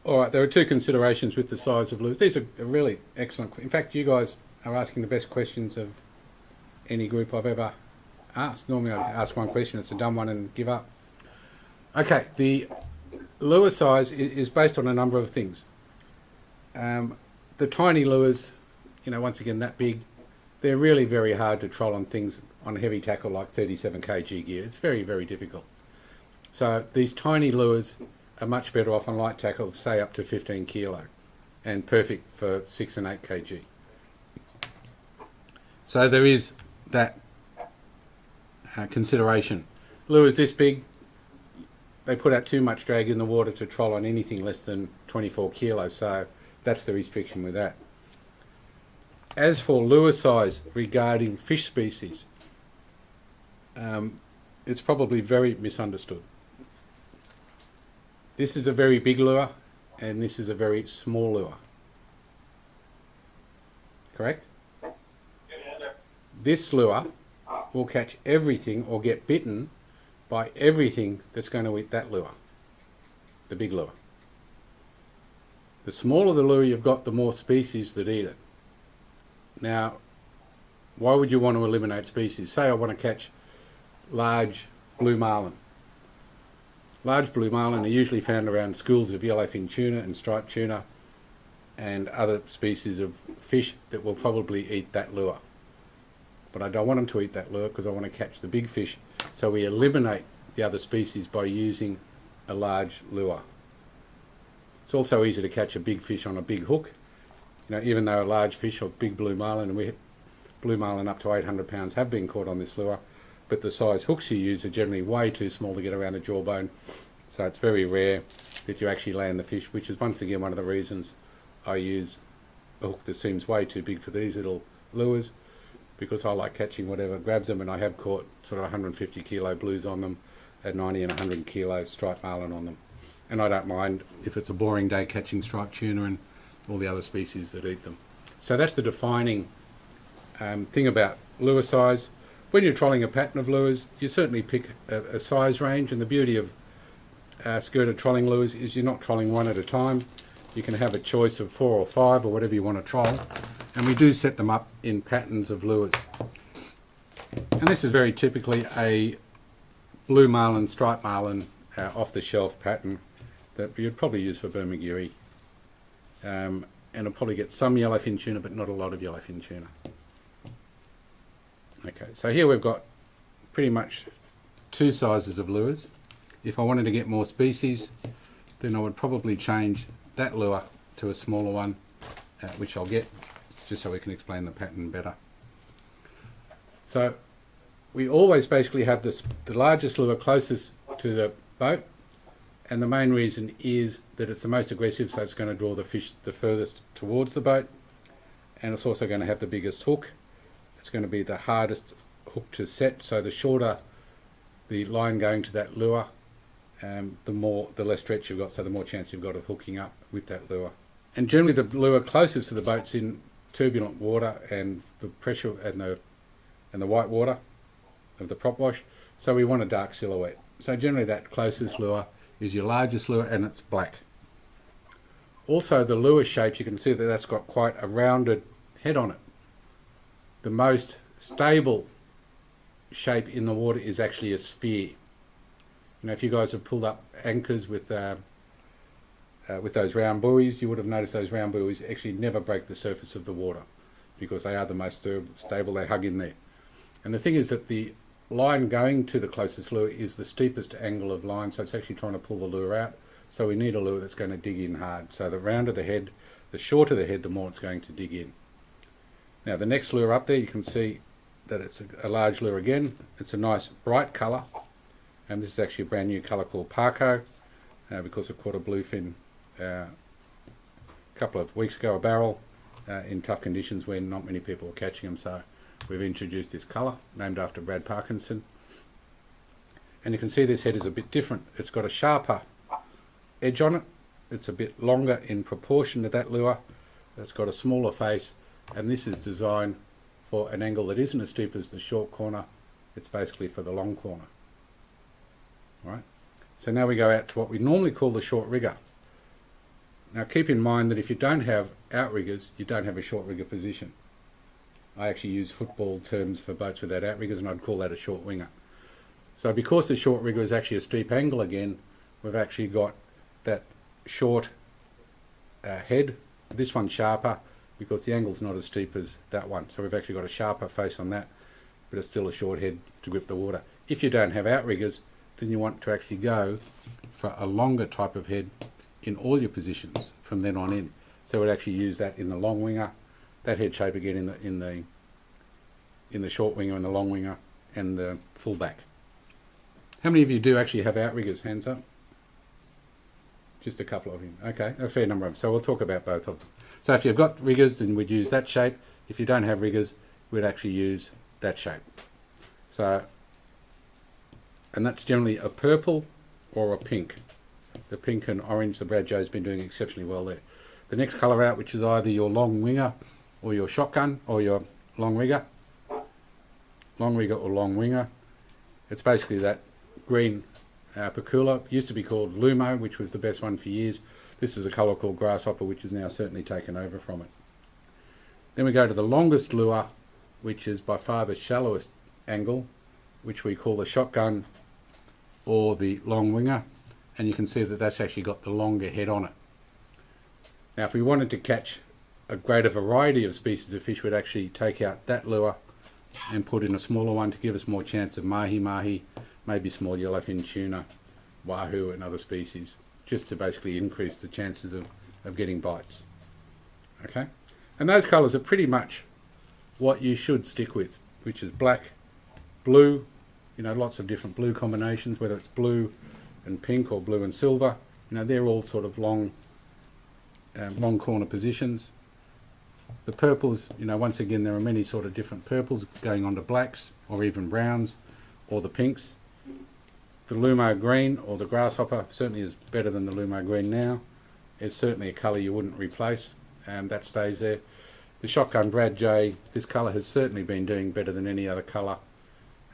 All right, there are two considerations with the size of lures. These are really excellent. In fact, you guys are asking the best questions of any group I've ever asked. Normally I ask one question, it's a dumb one and give up. Okay, the lure size is based on a number of things. The tiny lures, once again that big, they're really very hard to troll on things on heavy tackle like 37 kg gear. It's very, very difficult. So these tiny lures are much better off on light tackle, say up to 15 kilo, and perfect for 6 and 8 kg. So there is that consideration. Lures this big, they put out too much drag in the water to troll on anything less than 24 kilos, so that's the restriction with that. As for lure size regarding fish species, it's probably very misunderstood. This is a very big lure and this is a very small lure. Correct? This lure will catch everything or get bitten by everything that's going to eat that lure, the big lure. The smaller the lure you've got, the more species that eat it. Now, why would you want to eliminate species? Say I want to catch large blue marlin. Large blue marlin are usually found around schools of yellowfin tuna and striped tuna and other species of fish that will probably eat that lure. But I don't want them to eat that lure because I want to catch the big fish. So we eliminate the other species by using a large lure. It's also easy to catch a big fish on a big hook. Even though a large fish or big blue marlin, and blue marlin up to 800 pounds have been caught on this lure, but the size hooks you use are generally way too small to get around the jawbone. So it's very rare that you actually land the fish, which is once again one of the reasons I use a hook that seems way too big for these little lures, because I like catching whatever grabs them, and I have caught sort of 150 kilo blues on them, at 90 and 100 kilo striped marlin on them. And I don't mind if it's a boring day catching striped tuna and all the other species that eat them. So that's the defining thing about lure size. When you're trolling a pattern of lures, you certainly pick a size range, and the beauty of skirted trolling lures is you're not trolling one at a time. You can have a choice of 4 or 5 or whatever you want to troll, and we do set them up in patterns of lures. And this is very typically a blue marlin, striped marlin off-the-shelf pattern that you'd probably use for Bermuguiri. And it'll probably get some yellowfin tuna, but not a lot of yellowfin tuna. Okay, so here we've got pretty much 2 sizes of lures. If I wanted to get more species, then I would probably change that lure to a smaller one, which I'll get, just so we can explain the pattern better. So we always basically have the largest lure closest to the boat, and the main reason is that it's the most aggressive, so it's going to draw the fish the furthest towards the boat, and it's also going to have the biggest hook. It's going to be the hardest hook to set, so the shorter the line going to that lure, the less stretch you've got, so the more chance you've got of hooking up with that lure. And generally the lure closest to the boat's in turbulent water and the pressure and the white water of the prop wash, so we want a dark silhouette. So generally that closest lure is your largest lure, and it's black. Also the lure shape, you can see that that's got quite a rounded head on it. The most stable shape in the water is actually a sphere. If you guys have pulled up anchors with those round buoys, you would have noticed those round buoys actually never break the surface of the water because they are the most stable, they hug in there. And the thing is that the line going to the closest lure is the steepest angle of line, so it's actually trying to pull the lure out. So we need a lure that's going to dig in hard. So the rounder the head, the shorter the head, the more it's going to dig in. Now the next lure up there, you can see that it's a large lure again. It's a nice bright colour, and this is actually a brand new colour called Parco, because I caught a bluefin a couple of weeks ago, a barrel, in tough conditions when not many people were catching them. So we've introduced this colour, named after Brad Parkinson. And you can see this head is a bit different. It's got a sharper edge on it. It's a bit longer in proportion to that lure. It's got a smaller face, and this is designed for an angle that isn't as steep as the short corner. It's basically for the long corner. All right. So now we go out to what we normally call the short rigger. Now keep in mind that if you don't have outriggers, you don't have a short rigger position. I actually use football terms for boats without outriggers, and I'd call that a short winger. So because the short rigger is actually a steep angle again, we've actually got that short head. This one's sharper because the angle's not as steep as that one. So we've actually got a sharper face on that, but it's still a short head to grip the water. If you don't have outriggers, then you want to actually go for a longer type of head in all your positions from then on in. So we'd actually use that in the long winger, that head shape again in the short winger and the long winger and the full back. How many of you do actually have outriggers? Hands up. Just a couple of you. Okay, a fair number of them. So we'll talk about both of them. So if you've got riggers, then we'd use that shape. If you don't have riggers, we'd actually use that shape. So, and that's generally a purple or a pink. The pink and orange, the Brad Joe's been doing exceptionally well there. The next colour out, which is either your long winger or your shotgun or your long rigger or long winger. It's basically that green Pakula. Used to be called Lumo, which was the best one for years. This is a colour called Grasshopper, which is now certainly taken over from it. Then we go to the longest lure, which is by far the shallowest angle, which we call the shotgun or the long winger. And you can see that that's actually got the longer head on it. Now if we wanted to catch a greater variety of species of fish, we'd actually take out that lure and put in a smaller one to give us more chance of mahi, maybe small yellowfin tuna, wahoo and other species, just to basically increase the chances of getting bites. Okay, and those colours are pretty much what you should stick with, which is black, blue, lots of different blue combinations, whether it's blue and pink or blue and silver. They're all sort of long corner positions. The purples, once again, there are many sort of different purples going on to blacks or even browns or the pinks. The Lumo green or the Grasshopper certainly is better than the Lumo green now. It's certainly a colour you wouldn't replace, and that stays there. The Shotgun Brad J, this colour has certainly been doing better than any other colour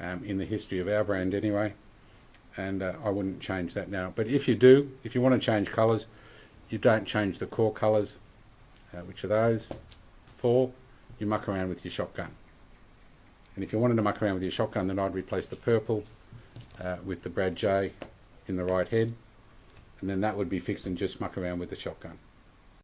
in the history of our brand anyway, and I wouldn't change that now. But if you do, if you want to change colours, you don't change the core colours, which are those four. You muck around with your shotgun. And if you wanted to muck around with your shotgun, then I'd replace the purple with the Brad J in the right head, and then that would be fixed and just muck around with the shotgun.